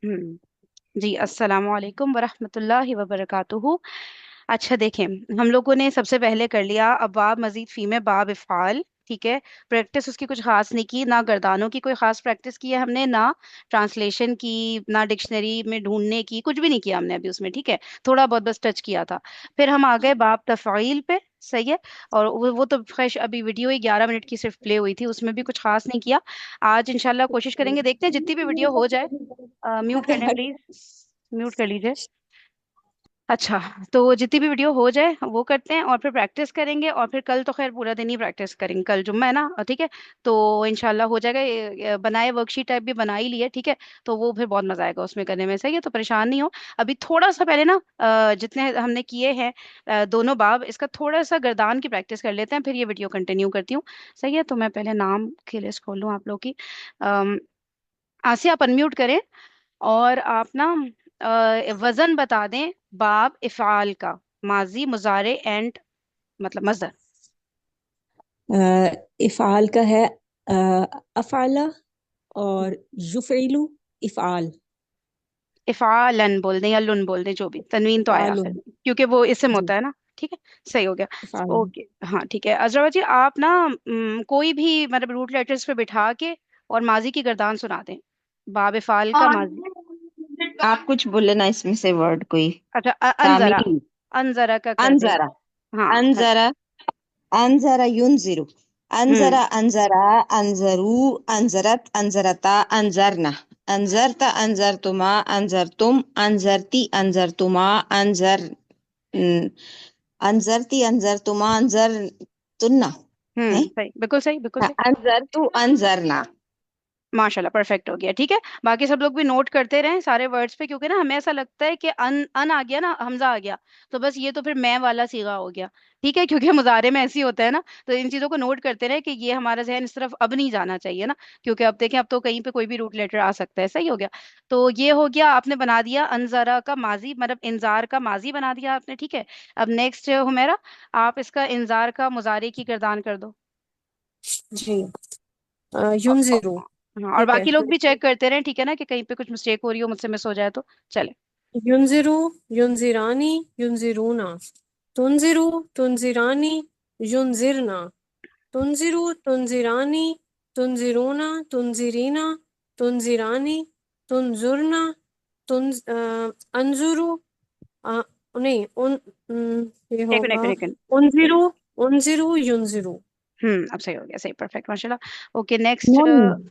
जी, अस्सलाम वालेकुम वरहमतुल्लाहि वबरकातुहू। अच्छा देखें, हम लोगों ने सबसे पहले कर लिया अबाब मजीद फी में बाब इफ़ाल। ठीक है। प्रैक्टिस उसकी कुछ खास नहीं की, ना गर्दानों की कोई खास प्रैक्टिस की है हमने, ना ट्रांसलेशन की, ना डिक्शनरी में ढूंढने की, कुछ भी नहीं किया हमने अभी उसमें। ठीक है। थोड़ा बहुत बस टच किया था। फिर हम आ गए बाब तफ़ईल पे। सही है। और वो तो खैर अभी वीडियो ही 11 मिनट की सिर्फ प्ले हुई थी, उसमें भी कुछ खास नहीं किया। आज इंशाल्लाह कोशिश करेंगे, देखते हैं जितनी भी वीडियो हो जाए। म्यूट कर लें प्लीज। म्यूट कर लीजिए। अच्छा। तो जितनी भी वीडियो हो जाए वो करते हैं, और फिर प्रैक्टिस करेंगे, और फिर कल तो खैर पूरा दिन ही प्रैक्टिस करेंगे, कल जुम्मा है ना। ठीक है। तो इंशाल्लाह हो जाएगा। बनाए वर्कशीट टाइप भी बना ही लिए। ठीक है। तो वो फिर बहुत मजा आएगा उसमें करने में। सही है, तो परेशान नहीं हो। अभी थोड़ा सा पहले ना जितने हमने किए हैं दोनों बाब, इसका थोड़ा सा गर्दान की प्रैक्टिस कर लेते हैं, फिर ये वीडियो कंटिन्यू करती हूँ। सही है, तो मैं पहले नाम की लिस्ट खोल लूँ आप लोग की। अम, आसिया, आप अनम्यूट करें। और आप ना वजन बता दें बाब इफ़ाल का, माजी मुजारे एंड मतलब मजदर। इफ़ाल का है अफ़ाला और युफ़इलु इफ़ाल। इफ़ालन बोल दें या लुन बोल दें, जो भी, तनवीन तो आया फिर, इफ़ालुन। क्योंकि वो इसम जी। होता है ना। ठीक है। सही हो गया। इफ़ालुन। ओके, हाँ ठीक है। अजरा जी, आप ना कोई भी मतलब रूट लेटर्स पे बिठा के और माजी की गर्दान सुना दें, बाब इफ़ाल का माजी। आप कुछ बोले ना इसमें से वर्ड कोई। अच्छा, अनजरा। तामील। अनजरा का कर दें। अनजरा। हाँ अनजरा। अनजरा युनजिरु। हम्म। अनजरा अनजरा। अनजरू। अनजरत अनजरता अनजरना। अनजरता अनजरतुमा अनजरतुम अनजरती अनजरतुमा अनजर अनजरती अनजरतुमा अनजरतुन्ना है। सही, बिल्कुल सही, बिल्कुल हाँ, सही। अनजरतु अनजरना। माशाल्लाह, परफेक्ट हो गया। ठीक है। बाकी सब लोग भी नोट करते रहें सारे वर्ड्स पे, क्योंकि ना हमें ऐसा लगता है कि अन आ गया ना, हमजा आ गया, तो बस ये तो फिर मैं वाला सीगा हो गया। ठीक है, क्योंकि मुजारे में ऐसे ही होता है ना। तो इन चीजों को नोट करते रहे कि ये हमारा जहन इस तरफ अब नहीं जाना चाहिए ना, क्योंकि अब देखें, अब तो कहीं पे कोई भी रूट लेटर आ सकता है। सही हो गया। तो ये हो गया, आपने बना दिया अनजरा का माजी, मतलब इंजार का माजी बना दिया आपने। ठीक है। अब नेक्स्ट हुमेरा, आप इसका इंजार का मुजारे की गर्दान कर दो। जी। अ- युनजिरु। हाँ, और ठीक है। बाकी लोग भी चेक करते रहे, ठीक है ना, कि कहीं पे कुछ मिस्टेक हो रही हो, मुझसे मिस हो जाए तो चले। युनजिरु। युनजिरानी। युनजिरूना। तुनजिरु। तुनजिरानी। युनजिरना। तुनजिरु। तुनजिरानी। तुनजिरूना। तुनजिरीना। तुनजिरानी। तुनजुरना। अंजुरु। अ, नहीं ये एक मिनट, एक होगा मिनट, एक मिनट। उनजिरु। उनजिरु युनजिरु। अब सही हो गया, सही, परफेक्ट, माशाल्लाह। Okay, next. नॉन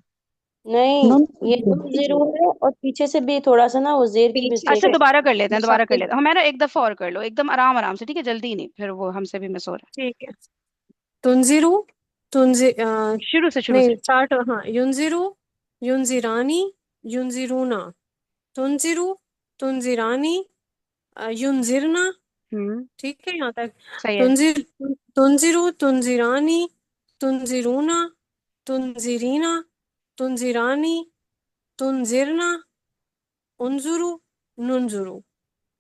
नहीं, नॉन। ये नून जीरो है और पीछे से भी थोड़ा सा ना वो जेर की अच्छा, मिस्टेक है। दोबारा कर लेते हैं, दोबारा कर मुसाफिर। लेते हैं हमारा, एक दफा और कर लो, एकदम आराम आराम से। ठीक है, जल्दी नहीं, फिर वो हमसे भी मिस हो रहा ठीक है। तुनजिरु। तुनजि है। शुरू से, शुरू नहीं, से। स्टार्ट। हाँ, युनजिरु। युनजिरानी। युनजिरूना। तुनजिरु। तुनजिरानी। युनजिरना। हम्म। ठीक है यहाँ तक। सही है। तुनजिर। तुनजिरु। तुनजिरानी। तुनजिरूना। तुनजिरीना। तुनजिरानी। तुनजिरना। उनजुरु। नुनजुरु।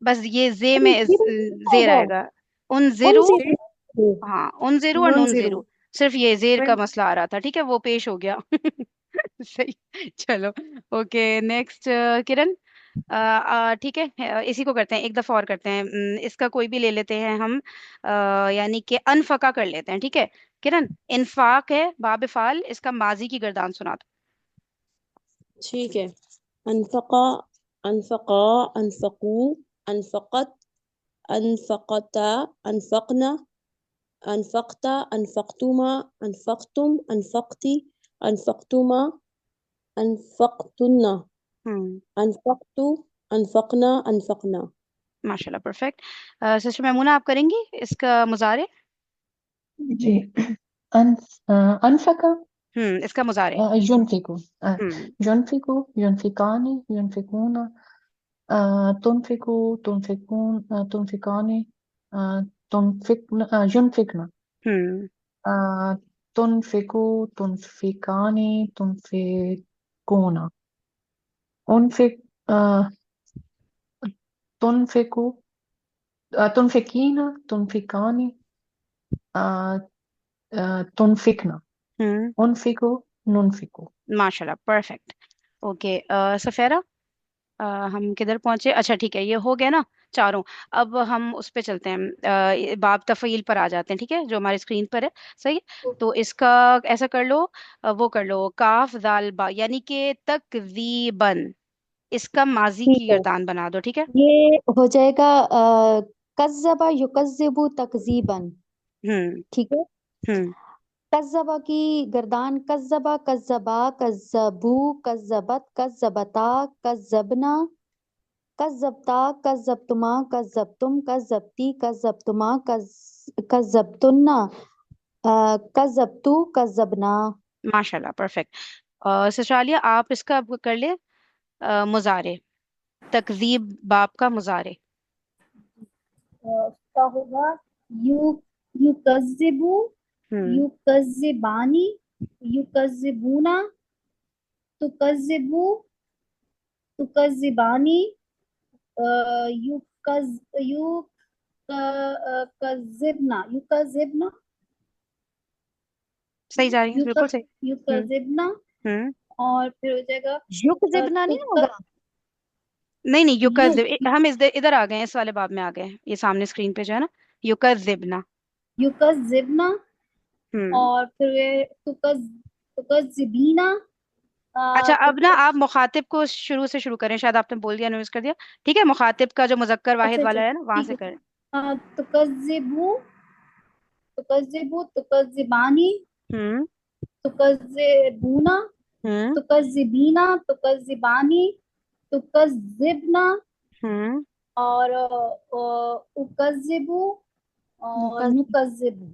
बस ये जे में जेर होगा आएगा। उन उन जीरो। जीरो। हाँ, उन जीरो और नून नुनजिरु। जीरो। सिर्फ ये जेर का मसला आ रहा था। ठीक है, वो पेश हो गया। सही। चलो। Okay, next. किरण। ठीक है। इसी को करते हैं, एक दफा और करते हैं। इसका कोई भी ले लेते हैं हम। यानी कि अनफका कर लेते हैं। ठीक है। किरण, इन्फाक है बाब फाल, इसका माजी की गर्दान सुना दो। ठीक है। अनफका। अनफका। अनफकू। अनफकत। अनफकता। अनफकना। अनफकता। अनफकतुमा। अनफकतुम। अनफकती। अनफकतुमा। अनफकतुन्ना। हम्म। अनफकतु। अनफकना। अनफकना। माशाल्लाह, परफेक्ट। सिस्टर मैमूना, आप करेंगी इसका मुजारे? जी। अन अनफका। इसका मुजारे। युनफिकु। हम्म। युनफिकु। युनफिकानी। युनफिकूना। तुनफिकु। तुनफिकून। तुनफिकानी। युनफिकना। हम्म। तुनफिकु। तुनफिकानी। तुनफिकूना। उनफिक तुनफिकु। तुनफिकीना। तुनफिकानी। अ, तुनफिकना। हम्म। उनफिकु। नुनफिकु। माशाल्लाह, परफेक्ट। ओके, सफेरा। ہم کدھر پہنچے؟ اچھا ٹھیک ہے، یہ ہو گیا نا چاروں. اب ہم اس پہ چلتے ہیں، باب تفعیل پر آ جاتے ہیں، ٹھیک ہے، جو ہماری اسکرین پر ہے. صحیح ہے؟ تو اس کا ایسا کر لو، وہ کر لو کاف دال با، یعنی کہ تکذیبن، اس کا ماضی ٹھیک کی ہے، گردان بنا دو. ٹھیک ہے. یہ ہو جائے گا کذبا یکذبو تکذیبن. ہوں. ٹھیک ہے، ہوں. کذبا کی گردان کذبا کذبا کذبو کذبت کذبتا کذبنا کذبتا کذبتما کذبتم کذبتی کذبتما کذبتنا کذبتو کذبنا. ماشاء اللہ، پرفیکٹ. سسرالیہ، آپ اس کا اب کر لیں مضارع، تکذیب باپ کا مضارع. اس کا ہوگا یو یکذبو ہوں. یکذبانی یکذبونا تکذبو تکذبانی یکذبنا یکذبنا صحیح جا رہی ہیں، بالکل صحیح. ہوں. یکذبنا، ہوں. اور پھر ہو جائے گا یق زبنا نہیں ہوگا؟ نہیں نہیں، یو یکذب، ہم ادھر آ گئے ہیں، اس والے باب میں آ گئے ہیں، یہ سامنے اسکرین پہ جو ہے نا، یکذبنا. یکذبنا، ہوں. اور پھر تکذبینا اچھا، اب نا آپ مخاطب کو شروع سے شروع کریں، شاید آپ نے بول دیا، نوز کر دیا. ٹھیک ہے، مخاطب کا جو مذکر اچھا واحد اچھا والا ہے نا، وہاں ٹھیک سے ہے. کریں. تکذبو تکذبو تکذبانی ہوں. تکذبونا ہوں. تکذبینا تکذبانی تکذبنا، ہوں. اور اکذبو اور نکذبو.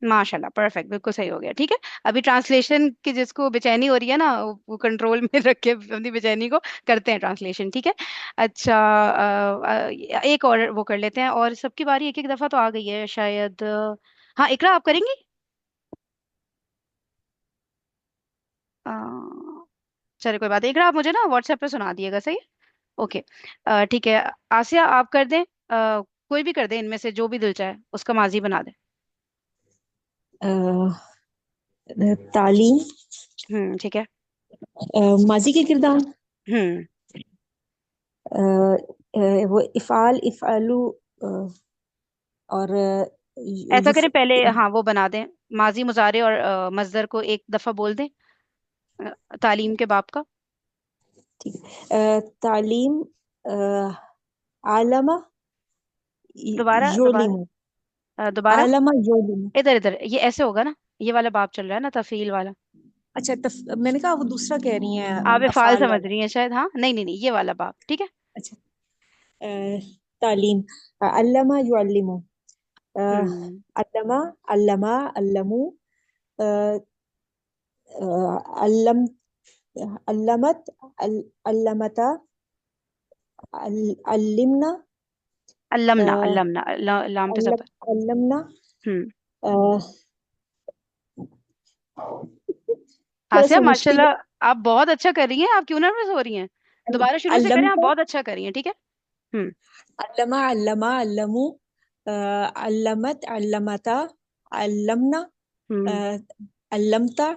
ماشاء اللہ، پرفیکٹ، بالکل صحیح ہو گیا. ٹھیک ہے، ابھی ٹرانسلیشن کی جس کو بے چینی ہو رہی ہے نا، وہ کنٹرول میں رکھ کے اپنی بے چینی کو کرتے ہیں ٹرانسلیشن. ٹھیک ہے. اچھا، ایک اور وہ کر لیتے ہیں، اور سب کی باری ایک ایک دفعہ تو آ گئی ہے شاید. ہاں، اقرا آپ کریں گی؟ آ، چلے کوئی بات نہیں، اقرا آپ مجھے نا واٹس ایپ پہ سنا دیے گا. صحیح. اوکے. ٹھیک ہے، آسیہ آپ کر دیں، کوئی بھی کر دیں ان میں سے، جو بھی دل چاہے اس کا ماضی بنا دیں. تعلیم، ٹھیک ہے. ماضی کے کردار، ہوں. وہ افعال افعلو، اور ایسا کریں پہلے، ہاں وہ بنا دیں، ماضی مضارع اور مصدر کو ایک دفعہ بول دیں، تعلیم کے باپ کا. ٹھیک تعلیم، علامہ دوبارہ یعلم، دوبارہ دوبارہ. علامہ یعلم. ادھر ادھر، یہ ایسے ہوگا نا، یہ والا باپ چل رہا ہے نا، تفعیل والا. اچھا میں نے کہا وہ دوسرا کہہ رہی ہیں، آپ افعال افعال سمجھ والا. رہی ہیں شاید. ہاں، نہیں نہیں نہیں، یہ والا باپ. ٹھیک ہے. اچھا، تعلیم، علامہ یعلم، ہوں. علامہ علامہ علمو، علم علمت علمتا علمنا علمنا علمنا، لام پہ سب. علمنا. ہوں. تھوڑا آسیہ سا ماشاء مشکل ہے. اللہ، آپ بہت اچھا کر رہی ہیں. آپ کیوں نروس ہو رہی ہیں؟ دوبارہ شروع سے کریں، آپ علمتا بہت اچھا کر رہی ہیں. ٹھیک ہے. ہوں. علمہ علمہ علمو، علمت علمتا علمنا، ہوں. علمتا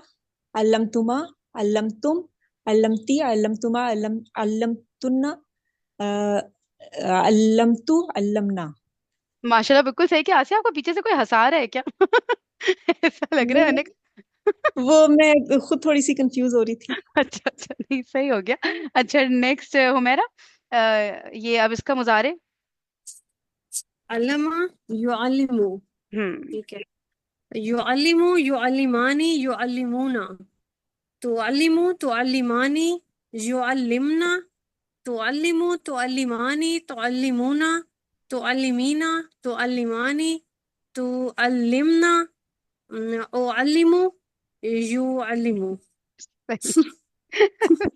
علمتما علمتم علمتی علمتما علمتن، علمتو علمنا. ماشاء اللہ، بالکل صحیح. کیا آسیہ آپ کو پیچھے سے کوئی ہنسا رہا ہے کیا؟ ایسا لگ رہا ہے. میں نے وہ میں خود تھوڑی سی کنفیوز ہو رہی تھی. اچھا اچھا، نہیں صحیح ہو گیا. اچھا، نیکسٹ حمیرا، یہ اب اس کا مضارع. علامہ یعلمو. ہوں. ٹھیک ہے، یعلمو یعلمانی یعلمونا، تعلمو تعلمانی یعلمنا، تعلمو تعلمانی تعلمونا، تعلمینا تعلمانی تعلمنا، اعلمو یعلمو. صحیح.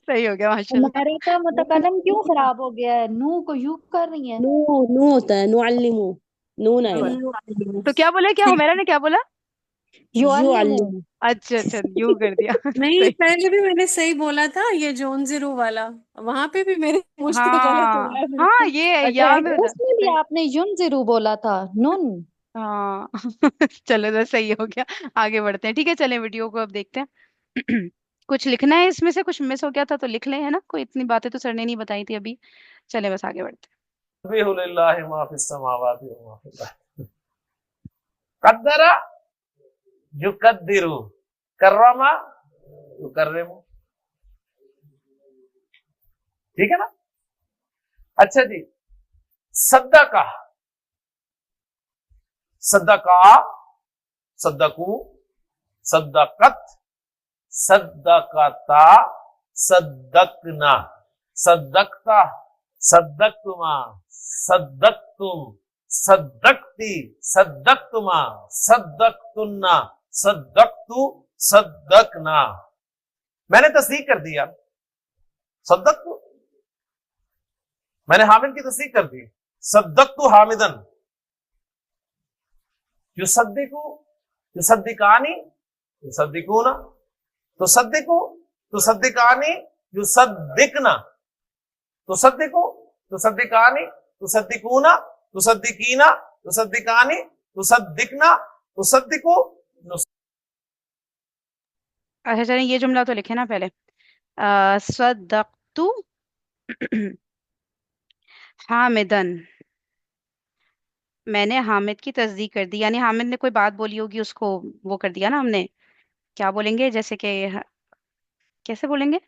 صحیح ہو گیا، ماشاء اللہ. ہمارا کا متکلم کیوں خراب ہو گیا ہے؟ نو کو یو کر رہی ہیں. نو نو ہوتا ہے، نعلمو، نون آئے گا. تو کیا بولے، کیا حمیرا نے کیا بولا؟ یعلمو. یعلم. اچھا اچھا، یوں کر دیا. نہیں، صحیح. پہلے بھی میں نے صحیح بولا تھا، یہ جون زیرو والا، وہاں پہ بھی میرے مجھ پہ غلط ہو ہاں گیا ہاں، بالکل. یہ اچھا، یاد ہو اس میں بھی جائے. آپ نے یون زیرو بولا تھا، نون. ہاں. چلو، تو صحیح ہو گیا. آگے بڑھتے ہیں. ٹھیک ہے، چلیں ویڈیو کو اب دیکھتے ہیں. کچھ لکھنا ہے اس میں سے؟ کچھ مس ہو گیا تھا تو لکھ لیں، ہے نا؟ کوئی اتنی باتیں تو سر نے نہیں بتائی تھی ابھی. چلے بس آگے بڑھتے. يسبح لله ما في السماوات وما في الارض. قدر يقدر، کرم يكرم. ٹھیک ہے نا؟ اچھا جی، صدقہ، صدقہ، صدقو، صدقت، صدقتا، صدقنا، صدقتا، صدقتما، صدقتم، صدقتی، صدقتما، صدقتنا، صدقتو، صدقنا. میں نے تصدیق کر دیا، صدقتو، میں نے حامد کی تصدیق کر دی. صدقتو حامدن. یصدقو، یصدقانی، یصدقونا، تصدقو، تصدقانی، یصدقنا، تصدقو، تصدقانی، تصدقونا، تصدقینا، تصدقانی، تصدقنا، تصدقو. اچھا چلیں یہ جملہ تو لکھے نا پہلے. صدقتو حامدن، میں نے حامد کی تصدیق کر دی. یعنی حامد نے کوئی بات بولی ہوگی، اس کو وہ کر دیا نا ہم نے. کیا بولیں گے؟ جیسے کہ کیسے بولیں گے؟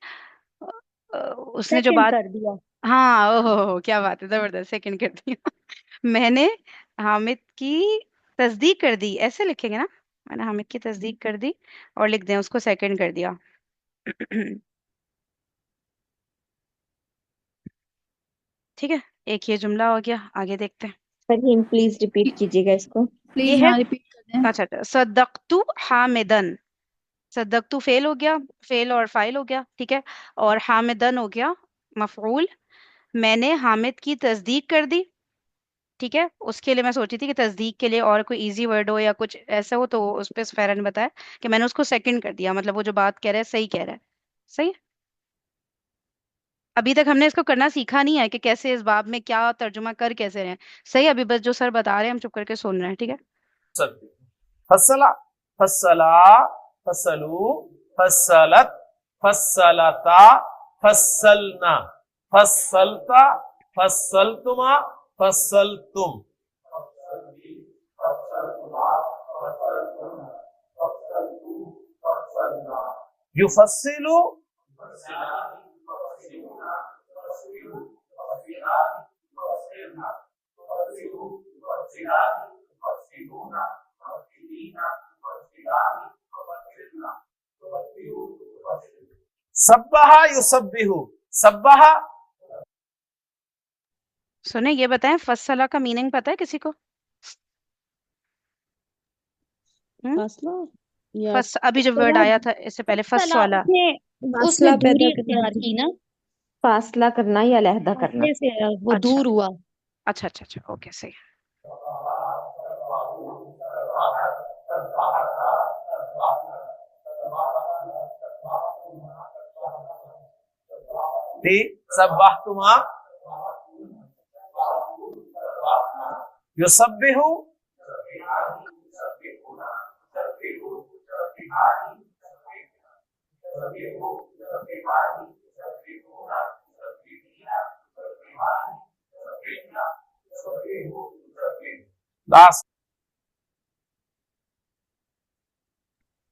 اس نے جو سیکنڈ بات، کر دیا. ہاں اوہ کیا بات ہے، زبردست، سیکنڈ کر دیا. میں نے حامد کی تصدیق کر دی، ایسے لکھیں گے نا. میں نے حامد کی تصدیق کر دی اور لکھ دیں اس کو سیکنڈ کر دیا. ٹھیک ہے، ایک یہ جملہ ہو گیا. آگے دیکھتے ہیں. فرحین پلیز ریپیٹ کیجیے گا اس کو. پلیز یہ ہے، یہاں ریپیٹ کر دیں. اچھا اچھا، صدقتو حامدن. صدقتو فعل ہو گیا، فعل اور فاعل ہو گیا، ٹھیک ہے. اور حامدن ہو گیا مفعول. میں نے حامد کی تصدیق کر دی، ٹھیک ہے. اس کے لیے میں سوچی تھی کہ تصدیق کے لیے اور کوئی ایزی ورڈ ہو یا کچھ ایسا ہو، تو اس پہ فیرا نے بتایا کہ میں نے اس کو سیکنڈ کر دیا، مطلب وہ جو بات کہہ رہا ہے صحیح کہہ رہا ہے. صحیح ہے. ابھی تک ہم نے اس کو کرنا سیکھا نہیں ہے کہ کیسے اس باب میں کیا ترجمہ کر کیسے رہے ہیں. صحیح ہے، ابھی بس جو سر بتا رہے ہیں ہم چپ کر کے سن رہے ہیں، ٹھیک ہے. فصلا، فصلا، فصلو، فصلت، فصلتا، فصلنا، فصلتا، فصلتما، فصلتم. یفصلو، سبح یسبح، سبح. سنیں یہ بتائیں فصلہ کا میننگ پتہ ہے کسی کو؟ فاصلہ یا ابھی جو ورڈ آیا تھا اس سے پہلے فصلہ، اس نے دوری اختیار کی نا، فاصلہ کرنا یا علیحدہ کرنا. فاصلے سے وہ اچھا دور ہوا. اچھا اچھا اچھا، اوکے صحیح. سبحتما، یسبح، لاسٹ.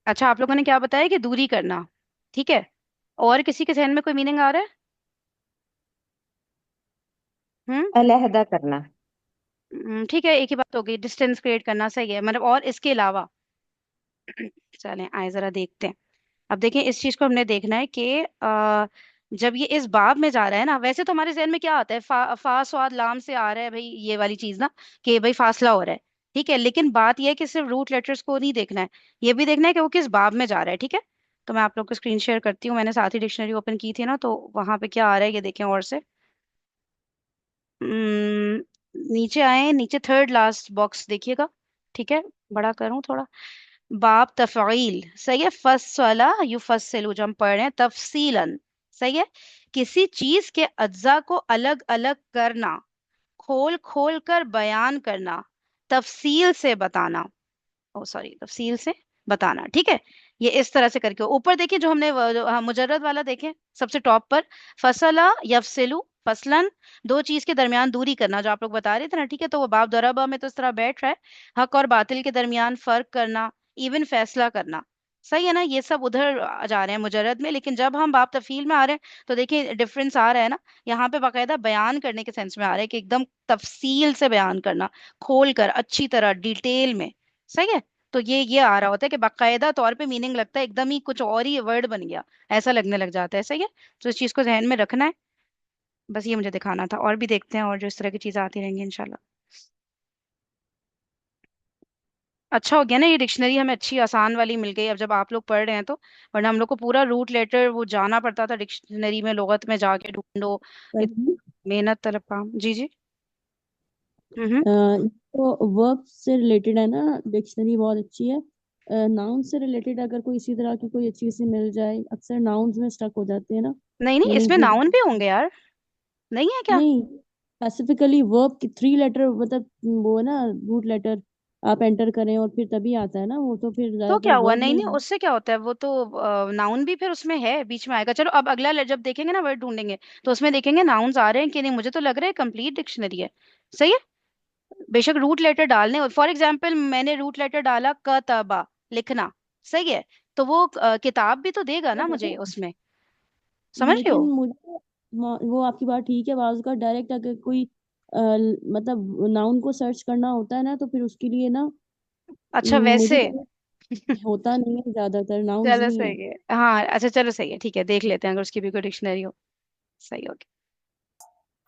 اچھا آپ لوگوں نے کیا بتایا کہ دوری کرنا، ٹھیک ہے. اور کسی کے ذہن میں کوئی میننگ آ رہا ہے؟ علیحدہ کرنا. ٹھیک ہے، ایک ہی بات ہو گئی، ڈسٹینس کریٹ کرنا. صحیح ہے، مطلب اور اس کے علاوہ. چلیں آئے ذرا دیکھتے ہیں. اب دیکھیں اس چیز کو ہم نے دیکھنا ہے کہ جب یہ اس باب میں جا رہا ہے نا، ویسے تو ہمارے ذہن میں کیا آتا ہے، فا صاد لام سے آ رہا ہے بھائی یہ والی چیز نا، کہ بھائی فاصلہ ہو رہا ہے، ٹھیک ہے. لیکن بات یہ ہے کہ صرف روٹ لیٹرز کو نہیں دیکھنا ہے، یہ بھی دیکھنا ہے کہ وہ کس باب میں جا رہا ہے، ٹھیک ہے. تو میں آپ لوگ کو اسکرین شیئر کرتی ہوں. میں نے ساتھ ہی ڈکشنری اوپن کی تھی نا، تو وہاں پہ کیا آ رہا ہے یہ دیکھیں. اور سے نیچے آئیں، نیچے تھرڈ لاسٹ باکس دیکھیے گا، ٹھیک ہے. بڑا کروں تھوڑا. باب تفعیل، صحیح ہے. فصلہ یفصل جو ہم پڑھ رہے ہیں تفصیلاً، صحیح ہے. کسی چیز کے اجزاء کو الگ الگ کرنا، کھول کھول کر بیان کرنا، تفصیل سے بتانا. تفصیل سے بتانا، ٹھیک ہے. ये इस तरह से करके ऊपर देखिए जो हमने मुजर्रद वाला देखें सबसे टॉप पर, फसला यफसिलु फसलन, दो चीज के दरमियान दूरी करना जो आप लोग बता रहे थे ना, ठीक है, तो वो बाब दरबा में तो इस तरह बैठ रहा है, हक और बातिल के दरमियान फर्क करना, इवन फैसला करना, सही है ना, ये सब उधर जा रहे हैं मुजर्रद में, लेकिन जब हम बाब तफील में आ रहे हैं तो देखिए डिफरेंस आ रहा है ना, यहाँ पे बाकायदा बयान करने के सेंस में आ रहा है कि एकदम तफसील से बयान करना, खोल कर अच्छी तरह डिटेल में, सही है। तो ये आ रहा होता है कि बाकायदा तौर पे मीनिंग लगता है एकदम ही कुछ और ही वर्ड बन गया, ऐसा लगने लग जाता है, सही है। तो इस चीज को जहन में रखना है, बस ये मुझे दिखाना था, और भी देखते हैं और जो इस तरह की चीजें आती रहेंगी इंशाल्लाह। अच्छा हो गया ना ये डिक्शनरी हमें अच्छी आसान वाली मिल गई अब जब आप लोग पढ़ रहे हैं तो, वरना हम लोग को पूरा रूट लेटर वो जाना पड़ता था डिक्शनरी में, लुगत में जाके ढूंढो, मेहनत तलब काम। जी जी। हम्म। तो वर्ब से रिलेटेड है ना, डिक्शनरी बहुत अच्छी है। नाउन से रिलेटेड अगर कोई इसी तरह की कोई अच्छी सी मिल जाए, अक्सर नाउन्स में स्टक हो जाते हैं ना, नहीं नहीं, इसमें मीनिंग नाउन भी होंगे यार, नहीं है क्या? नहीं, स्पेसिफिकली वर्ब की 3 लेटर, मतलब वो है ना रूट लेटर, आप एंटर करें और फिर तभी आता है ना, वो तो फिर तो ज्यादातर क्या हुआ, वर्ब नहीं में नहीं, उससे क्या होता है, वो तो नाउन भी फिर उसमें है, बीच में आएगा। चलो अब अगला जब देखेंगे ना वर्ड ढूंढेंगे तो उसमें देखेंगे नाउन्स आ रहे हैं कि नहीं, मुझे तो लग रहा है कंप्लीट डिक्शनरी है, सही है। बेशक रूट लेटर डालने, फॉर एग्जाम्पल मैंने रूट लेटर डाला कतबा, लिखना, सही है, तो वो किताब भी तो देगा ना मुझे उसमें, समझ रहे लेकिन हो? मुझे वो आपकी बात ठीक है, बाज़ का डायरेक्ट अगर कोई मतलब नाउन को सर्च करना होता है ना, तो फिर उसके लिए ना अच्छा मुझे वैसे। तो होता नहीं है, ज्यादातर नाउन्स चलो नहीं है। सही है, हाँ अच्छा चलो सही है, ठीक है, देख लेते हैं अगर उसकी भी कोई डिक्शनरी हो, सही हो गया।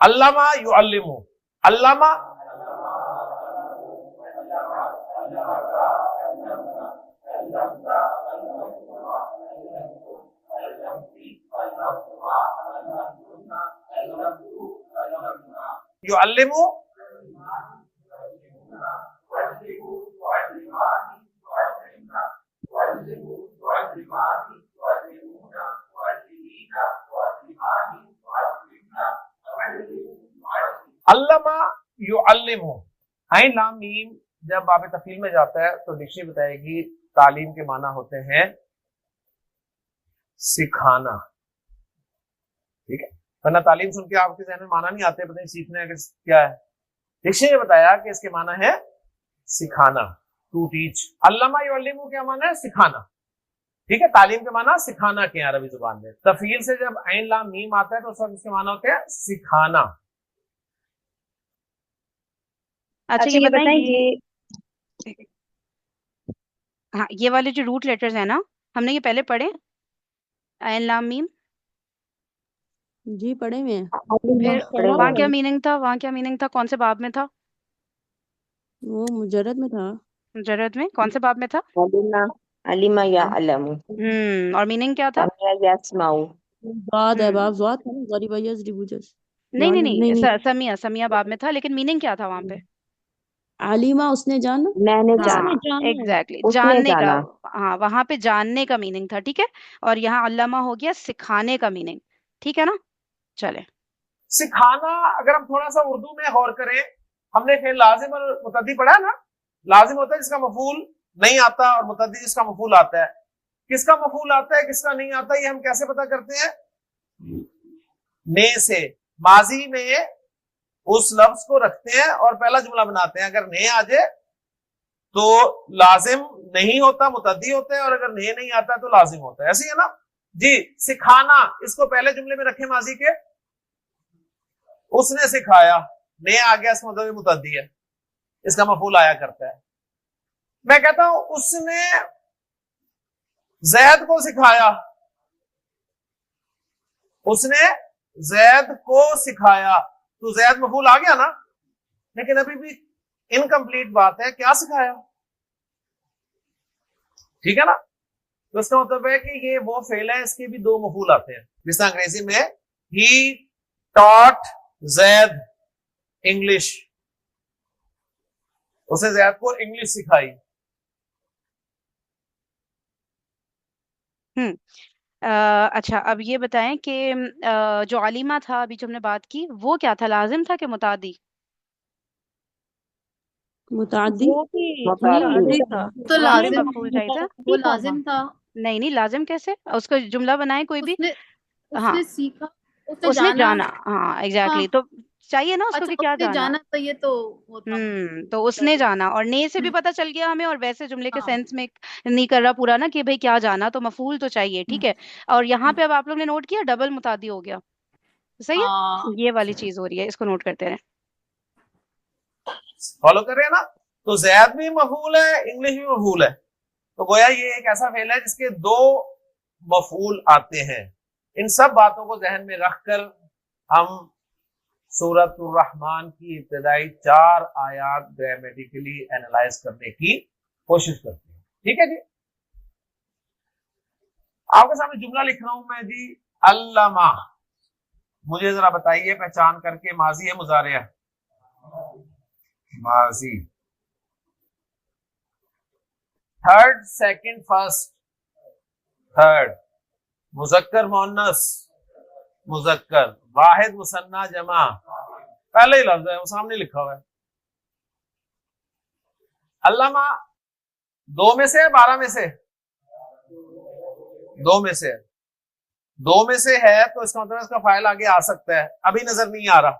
अल्लामा युअल्लिमु, अल्लामा युअल्लिमु, अल्लामा युअल्लिमु, आइन लाम मीम जब बाब तफील में जाता है तो डिक्शनरी बताएगी तालीम के माना होते हैं सिखाना, ठीक है, वरना तालीम सुन के आपके जहन में माना नहीं आते, पता नहीं सीखना है क्या है। डिक्शनरी ने बताया कि इसके माना है सिखाना, टू टीच। अल्लामा युअल्लिमु क्या माना है, सिखाना, ठीक है, तालीम के माना सिखाना के अरबी जुबान में। तफील से जब आइन लाम मीम आता है तो उस वक्त इसके माना होते हैं सिखाना। अच्छा ये बताएं ये, हाँ ये वाले जो रूट लेटर्स है ना, हमने ये पहले पढ़े, आइन लाम मीम, जी पढ़े हुए हैं। फिर पढ़े हुए वहाँ हैं। क्या मीनिंग था, वहाँ क्या मीनिंग था, कौन से बाब में था? वो मुजर्रद में था। मुजर्रद में कौन से बाब में था? अलिमा, अलिमा या अलमु, और मीनिंग क्या था? समिया यस्माउ। ज़ाद है, हम्म बाब ज़ाद था ना, ज़ारी बयस डिबूजस। नहीं नहीं नहीं नहीं, नहीं, समिया समिया बाब में था, लेकिन मीनिंग क्या था वहां पे? आलिमा उसने जाना, मैंने हाँ जाना, जाना है। एग्जैक्टली, उसने जानने का, जाना। हाँ वहां पे जानने का मीनिंग था, ठीक है। और यहाँ अल्लामा हो गया सिखाने का मीनिंग, ठीक है ना। चले, सिखाना अगर हम थोड़ा सा उर्दू में गौर करें, हमने फिर लाजिम और मुतद्दी पढ़ा है ना, लाजिम होता है जिसका मफूल नहीं आता और मुतद्दी जिसका मफूल आता है। किसका मफूल आता है किसका नहीं आता ये हम कैसे पता करते हैं, ने से माजी में उस लफ्ज को रखते हैं और पहला जुमला बनाते हैं, अगर ने आ जाए तो लाजिम नहीं होता, मुतद्दी होता है, और अगर ने नहीं आता तो लाजिम होता है, ऐसे ही है ना जी। सिखाना, इसको पहले जुमले में रखे माजी के, उसने सिखाया, ने आ गया, इसका मतलब मुतद्दी है, इसका मफूल आया करता है। मैं कहता हूं उसने जैद को सिखाया, उसने जैद को सिखाया, तो जैद मफूल आ गया ना, लेकिन अभी भी इनकम्प्लीट बात है, क्या सिखाया, ठीक है ना। तो इसका मतलब है कि ये वो फेल है, इसके भी दो मफूल आते हैं, जिस अंग्रेजी में ही टॉट जैद इंग्लिश, उसने जैद को इंग्लिश सिखाई। अच्छा अब ये बताएं कि जो आलिमा था अभी जो हमने बात की, वो क्या था, लाजिम था कि मुतादी? मुतादी। वो भी मुतादी। मुतादी मुतादी था, तो तो वहां भी लाजिम मफूल चाहिए था। वो लाजिम था। नहीं नहीं, लाजिम कैसे, उसको जुमला बनाए कोई भी। उसने हाँ, उसने सीखा, उसने उसने जाना। जाना, हाँ एग्जैक्टली, हाँ, तो चाहिए ना उसको अच्छा कि क्या उसने जाना। जाना, तो ये तो होता तो उसने तभी। जाना, और ने से भी पता चल गया हमें, और वैसे जुमले के हाँ। सेंस में नहीं कर रहा पूरा ना कि भाई क्या जाना, तो मफूल तो चाहिए, ठीक है। और यहाँ पे अब आप लोग ने नोट किया डबल मुतादी हो गया, सही है। हाँ, ये वाली चीज हो रही है, इसको नोट करते रहे। फॉलो कर रहे हैं ना। तो जैद भी मफूल है, इंग्लिश भी मफूल है। तो गोया ये एक ऐसा फेल है जिसके दो मफूल आते हैं। इन सब बातों को जहन में रखकर हम सूरतुर रहमान की इब्तिदाई 4 आयात ग्रामेटिकली एनालाइज करने की कोशिश करते हैं। ठीक है जी, आपके सामने जुमला लिख रहा हूं मैं जी, अल्लामा। मुझे जरा बताइए पहचान करके, माजी है मुजारे है? माजी। Third, second, first? थर्ड। मुजक्कर मुअन्नस? मुजक्कर। वाहिद मुसन्ना जमा? पहले ही लफ्ज है, वो सामने लिखा हुआ है। अल्लामा 2 में से है, 12 में से? 2 में से है। 2 में से है तो इसका मतलब इसका फाइल आगे आ सकता है, अभी नजर नहीं आ रहा,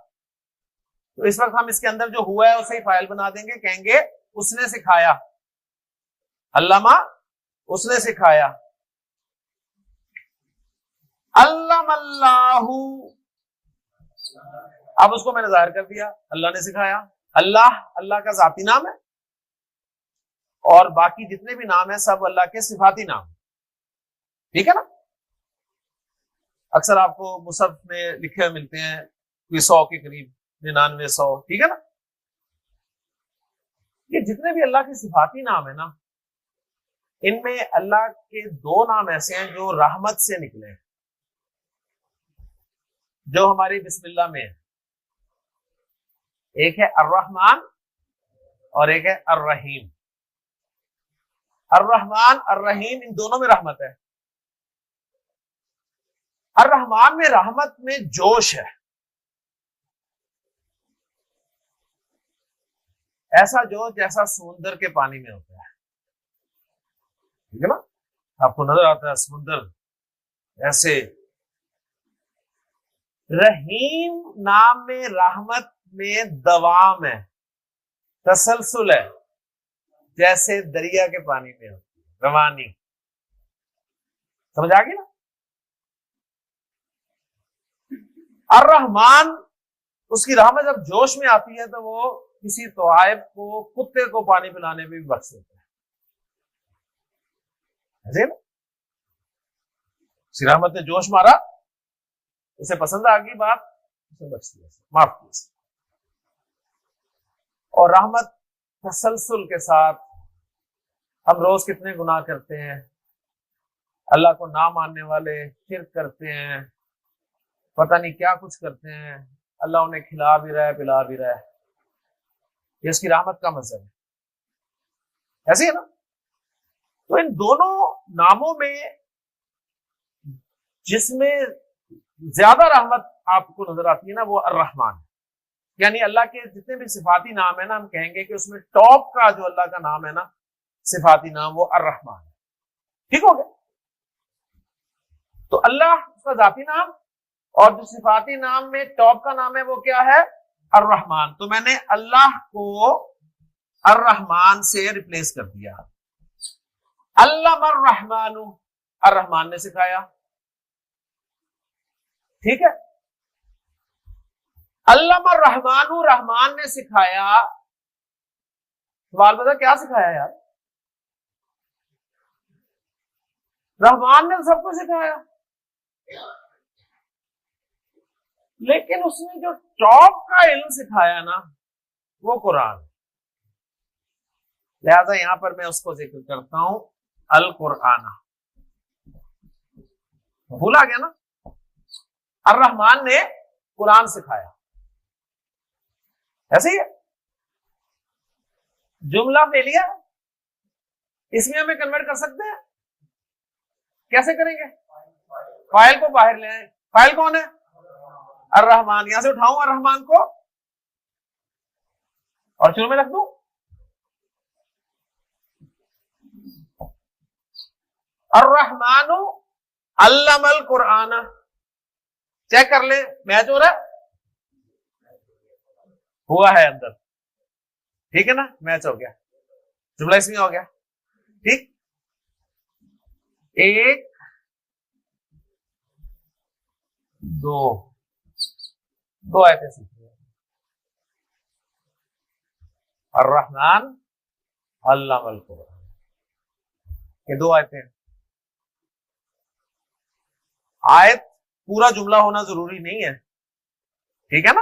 तो इस वक्त हम इसके अंदर जो हुआ है उसे ही फाइल बना देंगे, कहेंगे उसने सिखाया। अल्लामा उसने सिखाया। अल्लाहु, अब उसको मैंने जाहिर कर दिया, अल्लाह ने सिखाया। अल्लाह, अल्लाह का जाती नाम है, और बाकी जितने भी नाम है सब अल्लाह के सिफाती नाम। ठीक है ना। अक्सर आपको मुसहफ में लिखे हुए मिलते हैं कोई 100 के करीब, 99, 100। ठीक है ना। ये जितने भी अल्लाह के सिफाती नाम है ना, इनमें अल्लाह के 2 नाम ऐसे हैं जो रहमत से निकले हैं, जो हमारी बिस्मिल्लाह में है। एक है अर्रहमान और एक है अर्रहीम। अर्रहमान अर्रहीम, इन दोनों में रहमत है। अर्रहमान में रहमत में जोश है, ऐसा जोश जैसा समुंदर के पानी में होता है। ठीक है ना। आपको नजर आता है समुंदर ऐसे। रहीम नाम में रहमत में दवाम है, तसलसल है, जैसे दरिया के पानी में होती है रवानी। समझ आ गई ना। अर्रहमान, उसकी रहमत जब जोश में आती है तो वो किसी तोआइब को, कुत्ते को पानी पिलाने में भी बख्श देता है ना। उसकी रहमत ने जोश मारा, उसे पसंद आ गई बात, उसे बख्श दिया, माफ किया। और रहमत तसलसल के साथ, हम रोज कितने गुनाह करते हैं, अल्लाह को ना मानने वाले शिर्क करते हैं, पता नहीं क्या कुछ करते हैं, अल्लाह उन्हें खिला भी रहा है, पिला भी रहा है। ये उसकी रहमत का मंजर है, ऐसे है ना। तो इन दोनों नामों में जिसमें ज्यादा रहमत आपको नजर आती है ना, वो अर्रहमान है। यानी अल्लाह के जितने भी सिफाती नाम है ना, हम कहेंगे कि उसमें टॉप का जो अल्लाह का नाम है ना, सिफाती नाम, वो अर्रहमान है। ठीक हो गया। तो अल्लाह उसका जाती नाम, और जो सिफाती नाम में टॉप का नाम है वो क्या है? अर्रहमान। तो मैंने अल्लाह को अर्रहमान से रिप्लेस कर दिया। अल्लामर्रहमानु, अर्रहमान ने सिखाया। ठीक है। अल्लामर्रहमानु, रहमान ने सिखाया। सवाल बता, क्या सिखाया यार? रहमान ने सबको सिखाया, लेकिन उसने जो टॉप का इल्म सिखाया ना, वो कुरान। लिहाजा यहां पर मैं उसको जिक्र करता हूं, अल कुराना। भूला गया ना। अर्रहमान ने कुरान सिखाया, ऐसे ही है। जुमला फेलिया, इसमें हमें कन्वर्ट कर सकते हैं। कैसे करेंगे? फाइल को बाहर ले आए। फाइल कौन है? अर्रहमान। यहां से उठाऊं अर्रहमान को और शुरू में रख दूं। अर्रहमानु अल्लमल कुरान, चेक कर ले मैच हो रहा है, हुआ है अंदर, ठीक है ना, मैच हो गया, जुमला इसमें हो गया, ठीक। एक दो आयतें सीखी है, अर्रहमान अल्लमल कुरान, ये दो आयतें हैं। आयत पूरा जुमला होना जरूरी नहीं है, ठीक है ना,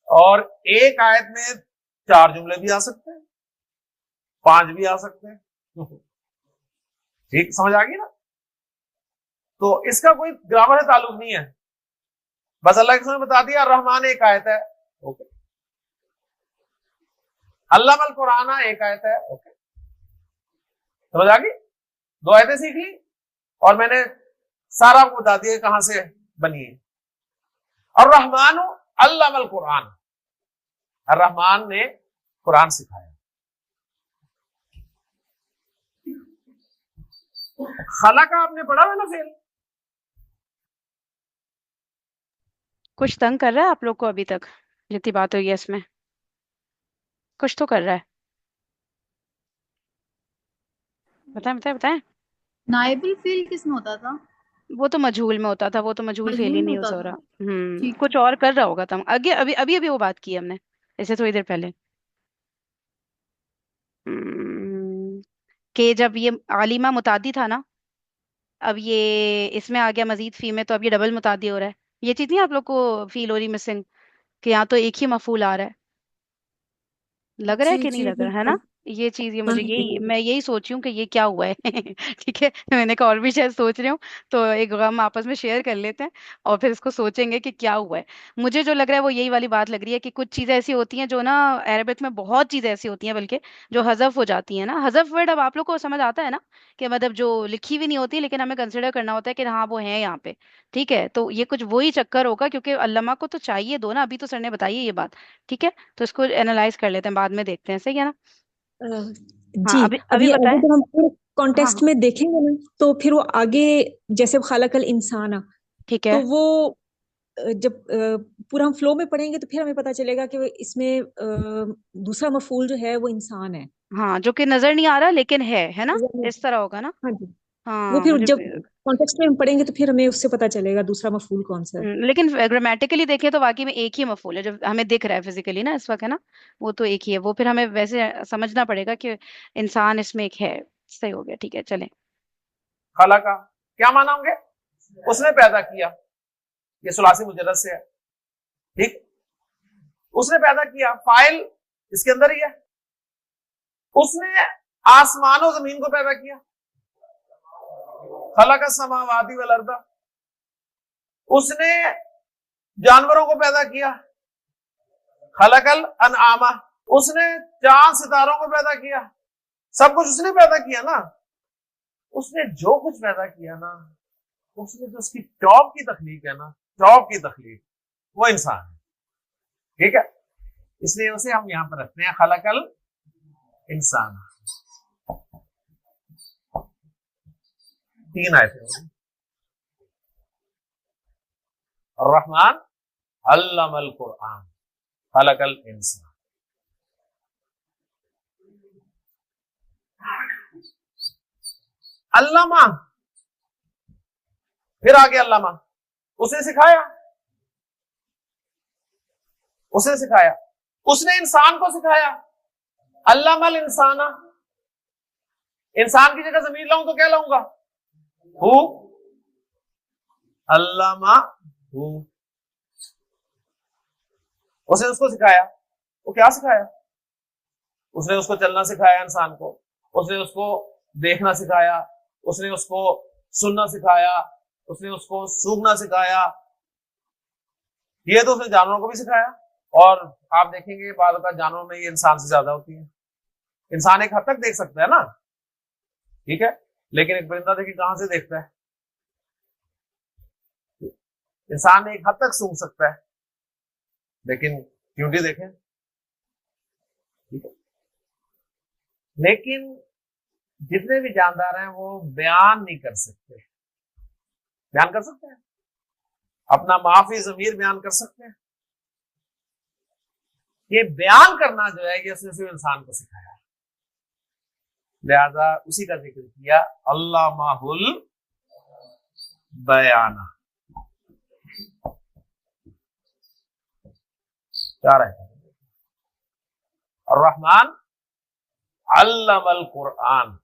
और एक आयत में 4 जुमले भी आ सकते हैं, 5 भी आ सकते हैं, ठीक, समझ आ गई ना। तो इसका कोई ग्रामर से ताल्लुक नहीं है, बस अल्लाह के सामने बता दिया रहमान एक आयत है, ओके, अल्लामल कुरान एक आयत है, ओके, समझ आ गई। 2 आयतें सीख ली और मैंने सारा आपको बता दिया कहां से बनी है। और रहमान अल्लामल कुरान, रहमान ने कुरान सिखाया। खला का आपने पढ़ा है ना फेल, कुछ तंग कर रहा है आप लोग को अभी तक जितनी बात हुई है इसमें? कुछ तो कर रहा है, बताएं बताएं बताएं। नाइबुल फील किस में होता था? वो तो मजहूल में होता था, वो तो मजहूल फेल मजहूल ही में नहीं होता हो था। रहा। ठीक कुछ और कर रहा होगा तुम आगे, अभी अभी अभी वो बात की हमने इससे थोड़ी देर पहले। कि जब ये आलिमा मुतादी था ना, अब ये इसमें आ गया मजीद फी में, तो अब ये डबल मुतादी हो रहा है। ये चीज नहीं आप लोग को फील हो रही मिसिंग, कि यहाँ तो एक ही मफूल आ रहा है? लग रहा है जी कि नहीं जी लग रहा है ना? बिल्कुल। ये चीज, ये हाँ मुझे जी। यही, मैं यही सोच रही हूँ कि ये क्या हुआ है। ठीक है, मैंने कहा और भी शायद सोच रही हूँ, तो एक गम आपस में शेयर कर लेते हैं और फिर इसको सोचेंगे कि क्या हुआ है। मुझे जो लग रहा है वो यही वाली बात लग रही है कि कुछ चीजें ऐसी होती हैं जो ना, अरबिक में बहुत चीजें ऐसी होती हैं बल्कि, जो हजफ हो जाती है ना। हजफ वर्ड अब आप लोग को समझ आता है ना, कि मतलब जो लिखी हुई नहीं होती लेकिन हमें कंसिडर करना होता है कि हाँ वो है यहाँ पे। ठीक है, तो ये कुछ वही चक्कर होगा, क्योंकि अल्लामा को तो चाहिए दो ना, अभी तो सर ने बताई है ये बात। ठीक है, तो इसको एनालाइज कर लेते हैं, बाद में देखते हैं, सही है ना। अ, हाँ, जी, अभी अब अभी ये बताएं। अगर जब हम पूरे हाँ कॉन्टेक्स्ट हाँ, में देखेंगे ना, तो फिर वो आगे, जैसे खलकल इंसाना, ठीक तो है। वो जब पूरा हम फ्लो में पढ़ेंगे तो फिर हमें पता चलेगा कि वो इसमें दूसरा मफूल जो है वो इंसान है। हाँ, जो कि नजर नहीं आ रहा लेकिन है ना, इस तरह होगा ना। हाँ जी। वो हाँ फिर मुझे जब कॉन्टेक्स्ट में हम पढ़ेंगे तो फिर हमें उससे पता चलेगा दूसरा मफूल कौन सा है। लेकिन ग्रामेटिकली देखें तो वाकई में एक ही मफूल है जो हमें दिख रहा है फिजिकली ना इस वक्त, है ना। वो तो एक ही है, वो फिर हमें वैसे समझना पड़ेगा कि इंसान इसमें एक है। सही हो गया, ठीक है, चलें। खला का क्या माना होंगे, उसने पैदा किया, ये सुलासी मुजर्रद से है, ठीक, उसने पैदा किया, फाइल इसके अंदर ही है। उसने आसमान और जमीन को पैदा किया, खलक समावाती वल अर्दा। उसने जानवरों को पैदा किया, खलकल अनआमा। उसने चांद सितारों को पैदा किया, सब कुछ उसने पैदा किया ना। उसने जो कुछ पैदा किया ना, उसने जो उसकी टॉप की तखलीक है ना, टॉप की तखलीक, वो इंसान है, ठीक है। इसलिए उसे हम यहां पर रखते हैं खलकल इंसान। 3 आयतें। रहमान अल्लमल कुरान खलकल इंसान। अल्लामा, फिर आगे अल्लामा, उसने सिखाया, उसने सिखाया, उसने इंसान को सिखाया। अल्लामल इंसाना, इंसान की जगह जमीर लाऊं तो क्या लाऊंगा, हु, अल्लामा हु। उसने उसको सिखाया, वो क्या सिखाया, उसने उसको चलना सिखाया इंसान को, उसने उसको देखना सिखाया, उसने उसको सुनना सिखाया, उसने उसको सूंघना सिखाया। ये तो उसने जानवरों को भी सिखाया, और आप देखेंगे बाद में जानवरों में ये इंसान से ज्यादा होती है। इंसान एक हद तक देख सकता है ना, ठीक है, लेकिन एक परिंदा देखिए कहां से देखता है। इंसान एक हद तक सूंघ सकता है, लेकिन चींटी देखें, ठीक है। लेकिन जितने भी जानदार हैं वो बयान नहीं कर सकते। बयान कर सकते हैं? अपना माफी ज़मीर बयान कर सकते हैं? ये बयान करना जो है ये उसने सिर्फ इंसान को सिखाया, लिहाजा उसी का जिक्र किया, अल्लामाहुल बयाना। क्या रहे अर्रहमान अल्लमल कुरआन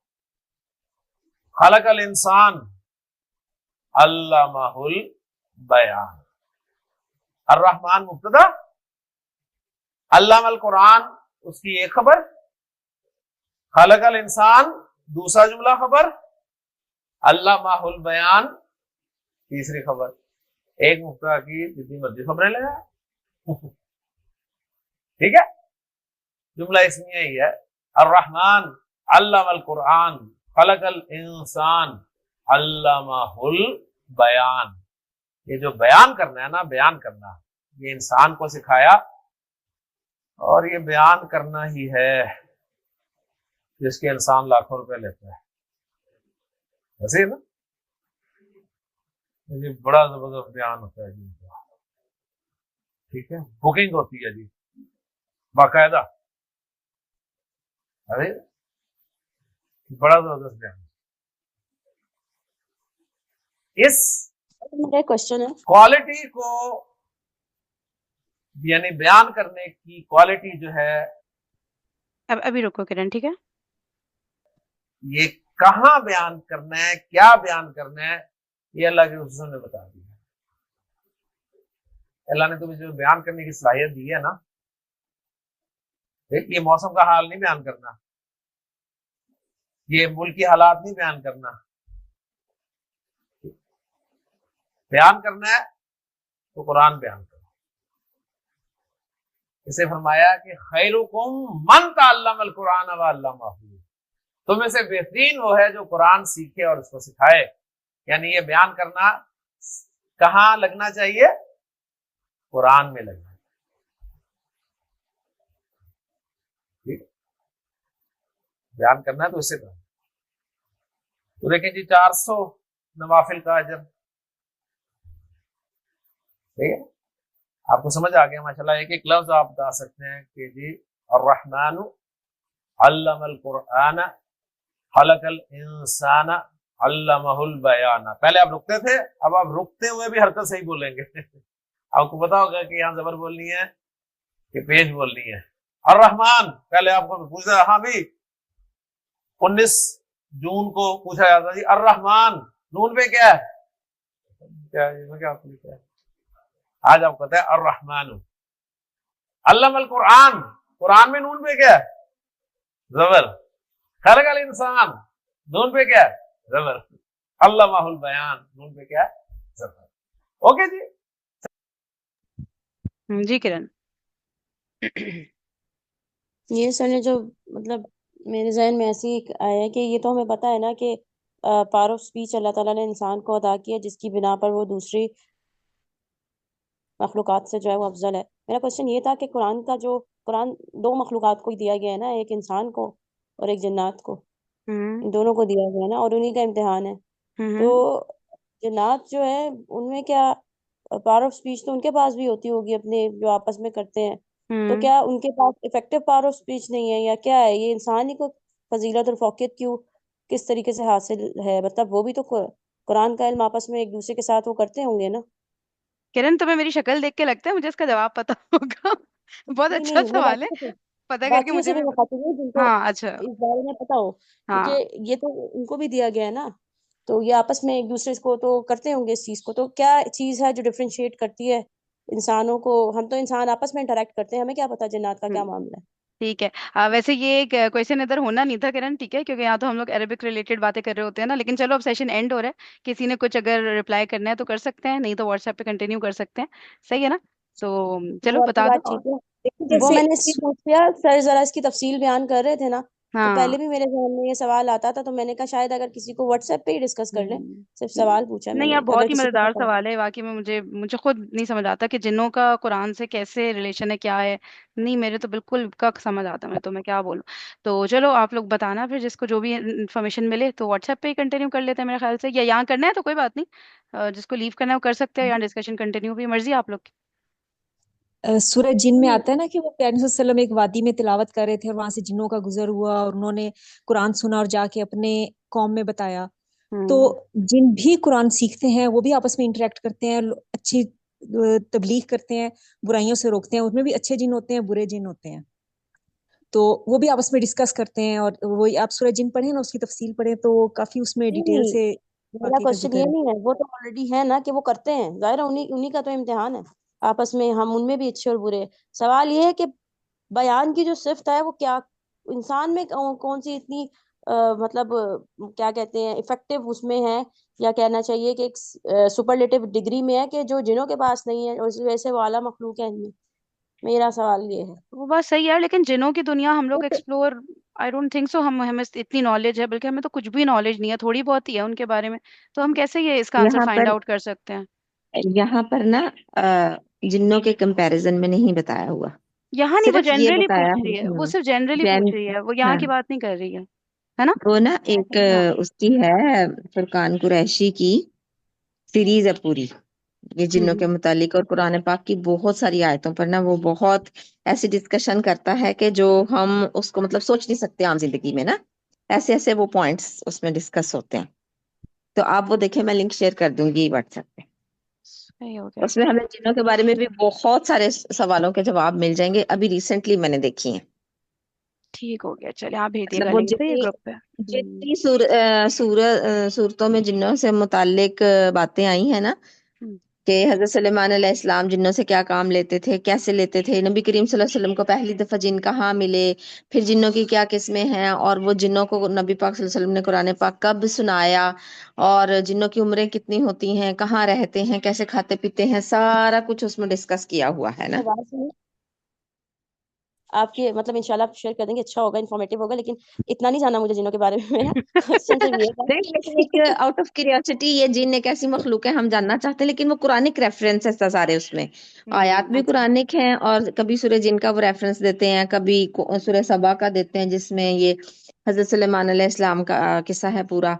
खलकल इंसान अल्लमाहुल बयान। अर्रहमान मुब्तदा, अल्लामल कुरआन उसकी एक खबर, खलकल इंसान दूसरा जुमला खबर, अल्लामाहुल बयान तीसरी खबर। एक मुब्तदा की जितनी मर्जी खबरें लगा, ठीक है। जुमला इसमें ही है, अर्रहमान अल्लमल कुरआन खलकल इंसान अल्लमाहुल बयान। ये जो बयान करना है ना, बयान करना, ये इंसान को सिखाया, और ये बयान करना ही है जिसके इंसान लाखों रुपए लेता है, वैसे है ना। ये बड़ा जबरदस्त बयान होता है जी, ठीक है। बुकिंग होती है जी बाकायदा, अरे बड़ा जबरदस्त बयान। इस मेरा क्वेश्चन है, क्वालिटी को यानी बयान करने की क्वालिटी जो है, अब अभी रुको किरण, ठीक है। ये कहाँ बयान करना है, क्या बयान करना है, ये अल्लाह के रसूल ने बता दिया। अल्लाह ने तुम्हें जो बयान करने की सलाहियत दी है ना, ये मौसम का हाल नहीं बयान करना, ये मुल्क की हालात नहीं बयान करना, बयान करना है तो कुरान बयान करो। इसे फरमाया कि खैरुकुम मन तअल्लमल कुरान व अल्लमहु, तुम में से बेहतरीन वो है जो कुरान सीखे और उसको सिखाए। यानी ये बयान करना कहाँ लगना चाहिए? कुरान में लगना चाहिए, ठीक। बयान करना है तो इससे करना। तो देखें जी 400 नवाफिल का अजर, ठीक है। आपको समझ आ गया माशाल्लाह। एक एक लफ्ज आप बता सकते हैं कि जी अर्रहमानु अल्लमल कुरआन खलकल इंसान अल्लमहुल बयाना। पहले आप रुकते थे, अब आप रुकते हुए भी हरकत सही बोलेंगे। आपको पता होगा कि यहाँ जबर बोलनी है कि पेश बोलनी है। अर्रहमान पहले आपको पूछा, हाँ भी 19 जून को पूछा जाता जी अर्रहमान नून पे क्या है, क्या है? आज आपको कहते हैं अर्रहमान। अल्लमल कुरआन, कुरान में नून पे क्या है? जबर। खलकल इंसान नून पे क्या है? जबर। अल्लमाहुल बयान नून पे क्या है? जबर। ओके जी। जी किरण। ये सर ने जो मतलब मेरे जहन में ऐसे ही आया है कि ये तो हमें पता है ना कि पावर ऑफ स्पीच अल्लाह ताला ने इंसान को अदा किया, जिसकी बिना पर वो दूसरी मखलूकात से जो है वो अफजल है। मेरा क्वेश्चन ये था कि कुरान का जो कुरान दो मखलूकात को ही दिया गया है ना, एक इंसान को और एक जन्नात को, इन दोनों को दिया गया है ना, और उन्हीं का इम्तिहान है। तो जन्नात जो है उनमें क्या पावर ऑफ स्पीच तो उनके पास भी होती होगी अपने जो आपस में करते हैं, तो क्या उनके पास इफेक्टिव पावर ऑफ स्पीच नहीं है या क्या है? ये इंसान ही को फजीलत और फौकियत क्यों किस तरीके से हासिल है? मतलब वो भी तो कुरान का इल्म आपस में एक दूसरे के साथ वो करते होंगे ना। किरण तुम्हें मेरी शक्ल देख के लगता है मुझे इसका जवाब पता होगा। बहुत नहीं अच्छा नहीं, मैं सवाल है, पता करके बाकियों मुझे से भी भी मुखातिब हूँ जिनको हाँ अच्छा। इस बारे में पता हो, हाँ क्योंकि ये तो उनको भी दिया गया है ना, तो ये आपस में एक दूसरे को तो करते होंगे इस चीज को। तो क्या चीज है जो डिफरेंशिएट करती है इंसानों को? हम तो इंसान आपस में इंटरेक्ट करते हैं, हमें क्या पता जन्नत का क्या मामला है। ठीक है। वैसे ये एक क्वेश्चन इधर होना नहीं था किरण, ठीक है, क्योंकि यहाँ तो हम लोग अरबिक रिलेटेड बातें कर रहे होते हैं ना। लेकिन चलो अब सेशन एंड हो रहा है, किसी ने कुछ अगर रिप्लाई करना है तो कर सकते हैं, नहीं तो व्हाट्सएप पे कंटिन्यू कर सकते हैं, सही है ना? तो चलो वो आपकी बता बात दो। ठीक है, लेकिन वो मैंने इसलिए पूछ लिया सर, जरा इसकी तफसील बयान कर रहे थे ना, تو हाँ। पहले भी मेरे ध्यान में ये सवाल आता था, तो मैंने कहा शायद अगर किसी को व्हाट्सएप पे ही डिस्कस कर लें। सिर्फ सवाल पूछा नहीं, मैंने यार कि अगर बहुत ही किसी को मजेदार पता है। सवाल है वाकई में। मुझे मुझे खुद नहीं समझ आता कि जिन्नों का कुरान से कैसे रिलेशन है, क्या है। नहीं, मेरे तो बिल्कुल का समझ आता, मैं तो मैं क्या बोलूं। तो चलो आप लोग बताना फिर, जिसको जो भी इन्फॉर्मेशन मिले तो व्हाट्सएप पे ही कंटिन्यू कर लेते हैं मेरे ख्याल से, या यहाँ करना है तो कोई बात नहीं। जिसको लीव करना है वो कर सकते हैं, या डिस्कशन कंटिन्यू भी, मर्जी आप लोग की। सूरह जिन में आता है ना कि वो प्यारे नबी सल्लल्लाहु अलैहि वसल्लम एक वादी में तिलावत कर रहे थे और वहां से जिन्नों का गुजर हुआ और उन्होंने कुरान सुना और जाके अपने कौम में बताया। तो जिन भी कुरान सीखते हैं वो भी आपस में इंटरेक्ट करते हैं, अच्छी तबलीग करते हैं, बुराइयों से रोकते हैं। उसमें भी अच्छे जिन होते हैं, बुरे जिन होते हैं, तो वो भी आपस में डिस्कस करते हैं। और वो आप सूरह जिन पढ़े ना, उसकी तफसील पढ़े तो काफी उसमें डिटेल नहीं, से मेरा वाकई का क्वेश्चन जिक्र ये है। नहीं है, वो तो ऑलरेडी है ना कि वो करते हैं, जाहिर है उन्हीं उन्हीं का तो इम्तिहान है आपस में, हम उनमें भी अच्छे और बुरे। सवाल ये है कि बयान की जो सिफ्त है वो क्या इंसान में कौन सी इतनी मतलब क्या कहते हैं इफेक्टिव उसमें है, या कहना चाहिए कि एक सुपरलेटिव डिग्री में है कि जो जिनों के पास नहीं है और इस वजह से वो आला मखलूक है इनमें। मेरा सवाल ये है। वो बात सही है, लेकिन जिनों की दुनिया हम वो लोग तो explore, I don't think so हम हमें इतनी नॉलेज है, बल्कि हमें तो कुछ भी नॉलेज नहीं है, थोड़ी बहुत ही है उनके बारे में। तो हम कैसे ये इसका आंसर यहाँ फाइंड पर आउट कर सकते हैं? यहाँ पर ना जिन्नों के कंपैरिजन में नहीं बताया हुआ, यहाँ नहीं, वो सिर्फ ये जनरली बताया पूछ रही है, वो हुआ। सिर्फ जनरली पूछ जैन, रही है, वो यहाँ हाँ, की बात नहीं कर रही है ना? वो ना एक हाँ। उसकी है फुरकान कुरैशी की सीरीज है पूरी, ये जिन्नों हम्म। के मुतालिक। और कुरान पाक की बहुत सारी आयतों पर ना वो बहुत ऐसी डिस्कशन करता है कि जो हम उसको मतलब सोच नहीं सकते आम जिंदगी में ना, ऐसे ऐसे वो पॉइंट्स उसमें डिस्कस होते हैं। तो आप वो देखें, मैं लिंक शेयर कर दूंगी व्हाट्सएप पे। सही हो गया। उसमें हमें जिन्नों के बारे में भी बहुत सारे सवालों के जवाब मिल जाएंगे, अभी रिसेंटली मैंने देखी हैं। ठीक हो गया, चलिए आप भेजिएगा मतलब वो लिंक तो ये जितनी ग्रुप पे। जितनी सूरतों में जिन्नों से मुतालिक बातें आई हैं ना, हम्म। कि हजरत सलेमान अलैहिस्सलाम जिन्नों से क्या काम लेते थे, कैसे लेते थे, नबी करीम सल्लल्लाहु अलैहि वसल्लम को पहली दफा जिन कहाँ मिले, फिर जिन्नों की क्या किस्में हैं, और वो जिन्नों को नबी पाक सल्लल्लाहु अलैहि वसल्लम ने कुरान पाक कब सुनाया, और जिन्नों की उम्रें कितनी होती हैं, कहाँ रहते हैं, कैसे खाते पीते हैं, सारा कुछ उसमें डिस्कस किया हुआ है ना। बात सुनिए, आपके मतलब इंशाल्लाह शेयर कर देंगे, अच्छा होगा, इन्फॉर्मेटिव होगा, लेकिन इतना नहीं जानना मुझे जिनों के बारे में। मेरा क्वेश्चन सिर्फ ये था। नहीं, लेकिन एक आउट ऑफ क्यूरियोसिटी, ये जिन एक ऐसी मखलूक है हम जानना चाहते हैं, लेकिन वो कुरानिक रेफरेंसेस था सारे उसमें, आयात भी अच्छा। कुरानिक हैं, और कभी सूरह जिन का वो रेफरेंस देते हैं, कभी सूरह सबा का देते हैं जिसमें ये हजरत सुलेमान अलैहिस्सलाम का किस्सा है पूरा,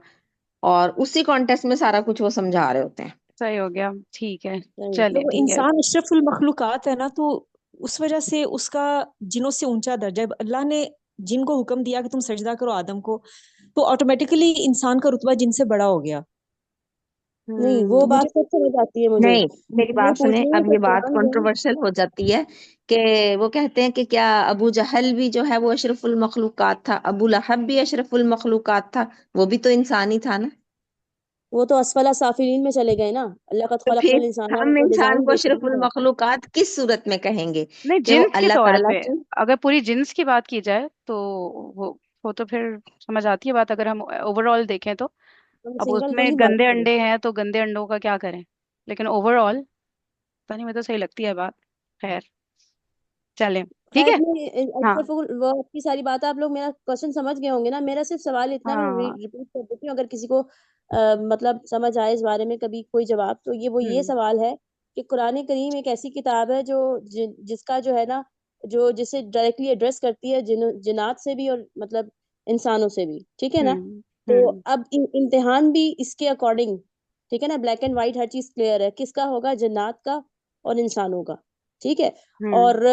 और उसी कॉन्टेक्स्ट में सारा कुछ वो समझा रहे होते हैं। सही हो गया, ठीक है। नहीं, चलिए तो ठीक है। इंसान अशरफुल मखलूकात है ना, तो उस वजह से उसका जिनों से ऊंचा दर्जा है। अल्लाह ने जिन को हुक्म दिया कि तुम सजदा करो आदम को, तो ऑटोमेटिकली इंसान का रुतबा जिन से बड़ा हो गया। नहीं, वो तो बात मुझे सब समझ आती है मुझे। नहीं, मेरी मैं बात पूछ सुने, रही हूँ अब कि ये बात कुरान जो है, कंट्रोवर्शियल हो जाती है कि वो कहते हैं कि क्या अबू जहल भी जो है वो अशरफुल मखलूकात था, अबू लहब भी अशरफुल मखलूकात था, वो भी तो इंसान ही था ना। वो तो असफला साफिलीन में चले गए ना। अल्लाह का तो फिर खलक़ल इंसान है, वो हम तो इंसान डिजाइन को बेसिस अशरफुल पे। मखलूकात किस सूरत में कहेंगे, नहीं, कि वो जिन्स के अल्लाह तौर ताला पे की। अगर पूरी जिन्स की बात की जाए तो वो वो तो फिर समझ आती है बात, अगर हम ओवरऑल देखें तो। हम अब सिंगल को उसमें नहीं बात गंदे करें। अंडे हैं तो गंदे अंडों का क्या करें, लेकिन ओवरऑल पता नहीं, मुझे तो सही लगती है बात। खैर, चलें, ठीक खैर है। में हाँ। अच्छा, वो आपकी सारी बात आप लोग मेरा क्वेश्चन समझ गए होंगे ना। मेरा सिर्फ सवाल इतना, मैं हाँ। रिपीट कर देती हूँ अगर किसी को मतलब समझ आए इस बारे में कभी कोई जवाब, तो ये हम्म। सवाल है कि कुरान करीम एक ऐसी किताब है जो जिसका जो है ना, जो जिसे डायरेक्टली एड्रेस करती है जिन्नात से भी और मतलब इंसानों से भी, ठीक है ना। हम्म। तो हम्म। अब इम्तिहान भी इसके अकॉर्डिंग, ठीक है ना, ब्लैक एंड व्हाइट हर चीज क्लियर है, किसका होगा, जिन्नात का और इंसानों का, ठीक है। हम्म। और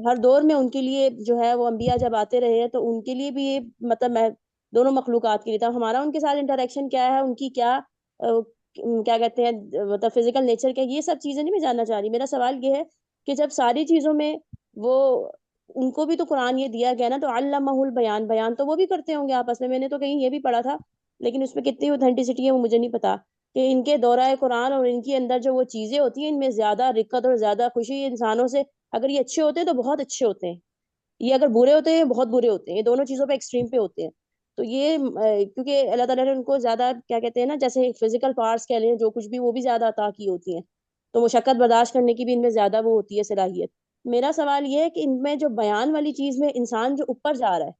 हर दौर में उनके लिए जो है वो अंबिया जब आते रहे हैं तो उनके लिए भी ये मतलब मैं दोनों मखलूकात के लिए था, हमारा उनके साथ इंटरेक्शन क्या है, उनकी क्या क्या कहते हैं मतलब फिजिकल नेचर क्या है, ये सब चीजें नहीं मैं जानना चाह रही। मेरा सवाल ये है कि जब सारी चीजों में वो उनको भी तो कुरान ये दिया गया ना, तो अल्लामाहुल बयान, बयान तो वो भी करते होंगे आपस में। मैंने तो कहीं ये भी पढ़ा था, लेकिन उसमें कितनी ऑथेंटिसिटी है वो मुझे नहीं पता, कि इनके दौराए कुरान और इनके अंदर जो वो चीजें होती हैं, इनमें ज्यादा रिक्कत और ज्यादा खुशी इंसानों से, अगर ये अच्छे होते हैं तो बहुत अच्छे होते हैं, ये अगर बुरे होते हैं बहुत बुरे होते हैं, ये दोनों चीजों पे एक्सट्रीम पे होते हैं। तो ये क्योंकि अल्लाह ताला ने उनको ज्यादा क्या कहते हैं ना, जैसे फिजिकल पार्ट्स कह लें जो कुछ भी, वो भी ज्यादा अता की होती हैं, तो मुशक्कत बर्दाश्त करने की भी इनमें ज्यादा वो होती है सलाहियत। मेरा सवाल ये है कि इनमें जो बयान वाली चीज में इंसान जो ऊपर जा रहा है,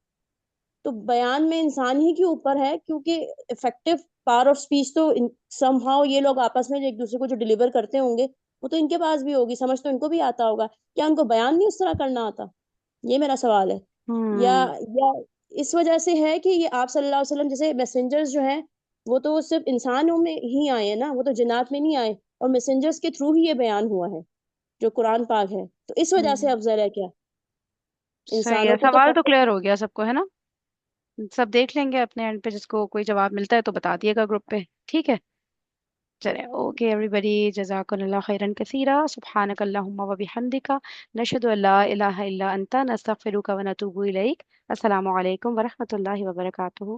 تو بیان میں انسان ہی کے اوپر ہے، کیونکہ افیکٹو پاور آف اسپیچ تو سم ہاؤ یہ لوگ آپس میں ایک دوسرے کو جو ڈلیور کرتے ہوں گے وہ تو ان کے پاس بھی ہوگی، سمجھ تو ان کو بھی آتا ہوگا، کیا ان کو بیان نہیں اس طرح کرنا آتا؟ یہ میرا سوال ہے۔ یا اس وجہ سے ہے کہ یہ آپ صلی اللہ علیہ وسلم جیسے میسنجرز جو ہیں وہ تو صرف انسانوں میں ہی آئے ہیں نا، وہ تو جنات میں نہیں آئے، اور میسنجرز کے تھرو ہی یہ بیان ہوا ہے جو قرآن پاک ہے، تو اس وجہ سے افضل ہے کیا؟ صحیح ہے، انسانوں کو تو سوال تو پتہ کلیئر ہو گیا سب کو، ہے نا؟ سب دیکھ لیں گے اپنے اینڈ پہ، جس کو کوئی جواب ملتا ہے تو بتا دیے گا گروپ پہ، ٹھیک ہے؟ چلیں اوکے ایوری بڈی، جزاکم اللہ خیرا کثیرا، سبحانک اللہم و بحمدک، نشہد ان لا الہ الا انت، نستغفرک و نتوب الیک۔ السلام علیکم ورحمۃ اللہ وبرکاتہ۔